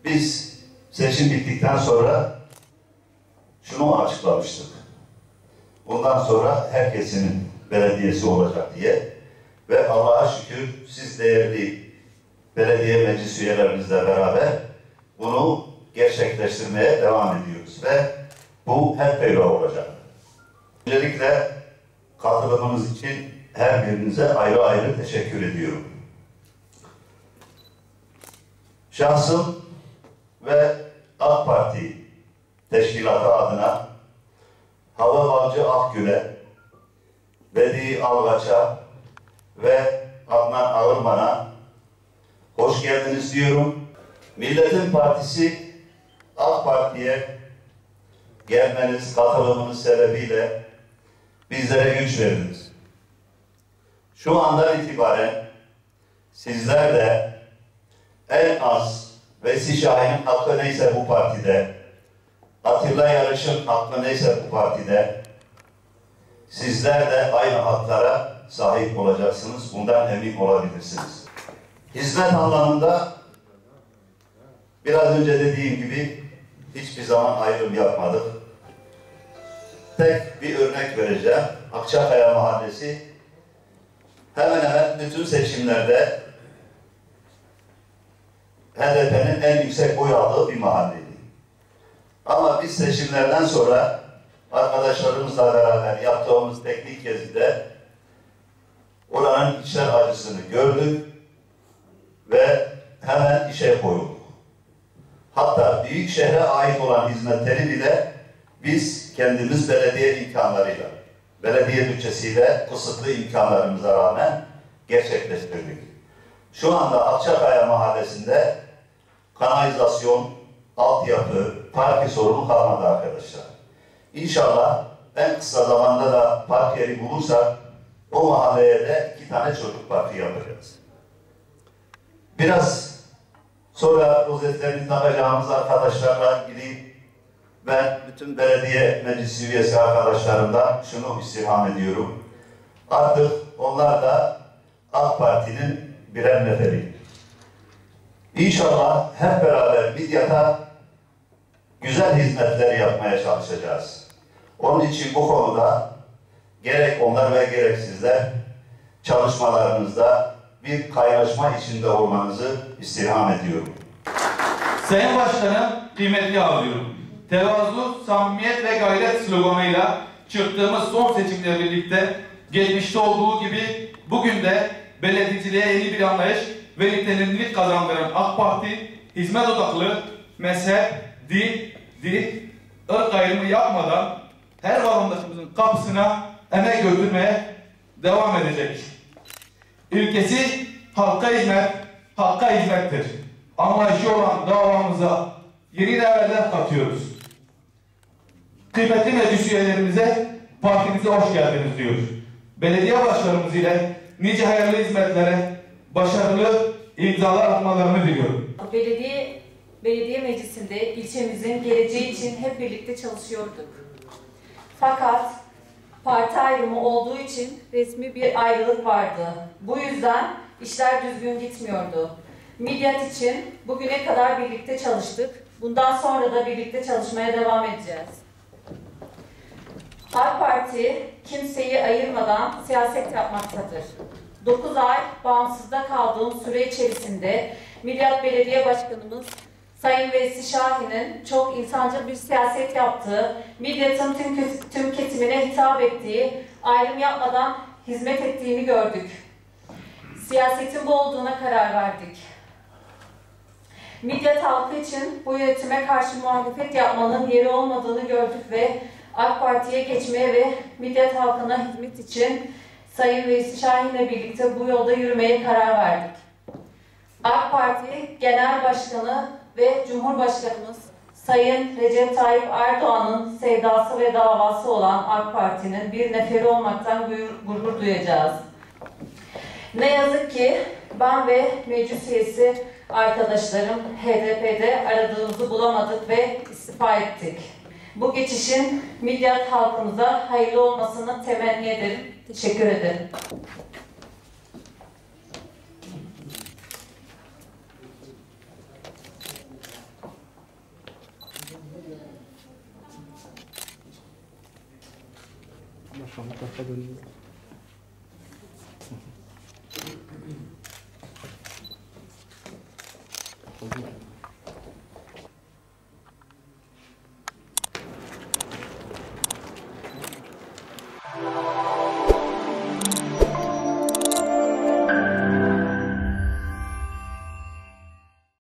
Biz seçim bittikten sonra şunu açıklamıştık. Bundan sonra herkesin belediyesi olacak diye ve Allah'a şükür siz değerli belediye meclis üyelerimizle beraber bunu gerçekleştirmeye devam ediyoruz ve bu hep böyle olacak. Öncelikle katılımınız için her birinize ayrı ayrı teşekkür ediyorum. Şahsım ve AK Parti teşkilatı adına Hava Balcı Akgül'e, Vedi Algaç'a ve Adnan Ağırman'a hoş geldiniz diyorum. Milletin Partisi AK Parti'ye gelmeniz, katılımınız sebebiyle bizlere güç verdiniz. Şu andan itibaren sizler de en az Vesi Şahin'in hakkı neyse bu partide, Atilla Yarış'ın hakkı neyse bu partide, sizler de aynı haklara sahip olacaksınız. Bundan emin olabilirsiniz. Hizmet anlamında biraz önce dediğim gibi hiçbir zaman ayrım yapmadık. Tek bir örnek vereceğim. Akçakaya Mahallesi hemen hemen bütün seçimlerde HDP'nin en yüksek oy aldığı bir mahalleydi. Ama biz seçimlerden sonra arkadaşlarımızla beraber yaptığımız teknik gezide oranın içler acısını gördük ve hemen işe koyulduk. Hatta büyük şehre ait olan hizmetleri bile biz kendimiz belediye imkanlarıyla, belediye bütçesiyle kısıtlı imkanlarımıza rağmen gerçekleştirdik. Şu anda Akçakaya Mahallesi'nde kanalizasyon, altyapı, park sorunu kalmadı arkadaşlar. İnşallah en kısa zamanda da park yeri bulursak o mahalleye de 2 tane çocuk parkı yapacağız. Biraz sonra rozetlerini takacağımız arkadaşlarla ilgili ben bütün belediye meclis üyesi arkadaşlarımdan şunu istirham ediyorum. Artık onlar da AK Parti'nin birer neferi. İnşallah hep beraber Midyat'a güzel hizmetler yapmaya çalışacağız. Onun için bu konuda gerek onlar ve gerek sizler çalışmalarınızda bir kaynaşma içinde olmanızı istirham ediyorum. Sayın Başkanım, kıymetli ağırlıyorum. Tevazu, samimiyet ve gayret sloganıyla çıktığımız son seçimle birlikte geçmişte olduğu gibi bugün de belediyeciliğe yeni bir anlayış ve nitelimlilik kazandıran AK Parti, hizmet odaklı, mezhep, dil, ırk ayrımı yapmadan her vatandaşımızın kapısına emek götürmeye devam edecek. İlkesi halka hizmet, hakka hizmettir. Anlayışı olan davamıza yeni değerler katıyoruz. Kıymetli meclis üyelerimize, partimize hoş geldiniz diyoruz. Belediye başkanımız ile nice hayırlı hizmetlere, başarılı imzalar atmalarını diliyorum. Belediye meclisinde ilçemizin geleceği için hep birlikte çalışıyorduk. Fakat parti ayrımı olduğu için resmi bir ayrılık vardı. Bu yüzden işler düzgün gitmiyordu. Midyat için bugüne kadar birlikte çalıştık. Bundan sonra da birlikte çalışmaya devam edeceğiz. AK Parti kimseyi ayırmadan siyaset yapmaktadır. 9 ay bağımsızda kaldığım süre içerisinde Midyat Belediye Başkanımız Sayın Vesi Şahin'in çok insancıl bir siyaset yaptığı, Midyat'ın tüm kesimine hitap ettiği, ayrım yapmadan hizmet ettiğini gördük. Siyasetin bu olduğuna karar verdik. Midyat halkı için bu yönetime karşı muhalefet yapmanın yeri olmadığını gördük ve AK Parti'ye geçmeye ve Midyat halkına hizmet için Sayın Vesi Şahin'le birlikte bu yolda yürümeye karar verdik. AK Parti Genel Başkanı ve Cumhurbaşkanımız Sayın Recep Tayyip Erdoğan'ın sevdası ve davası olan AK Parti'nin bir neferi olmaktan gurur duyacağız. Ne yazık ki ben ve meclis üyesi arkadaşlarım HDP'de aradığımızı bulamadık ve istifa ettik. Bu geçişin Midyat halkımıza hayırlı olmasını temenni ederim. Teşekkür ederim. Maşallah, kafa dönüyor.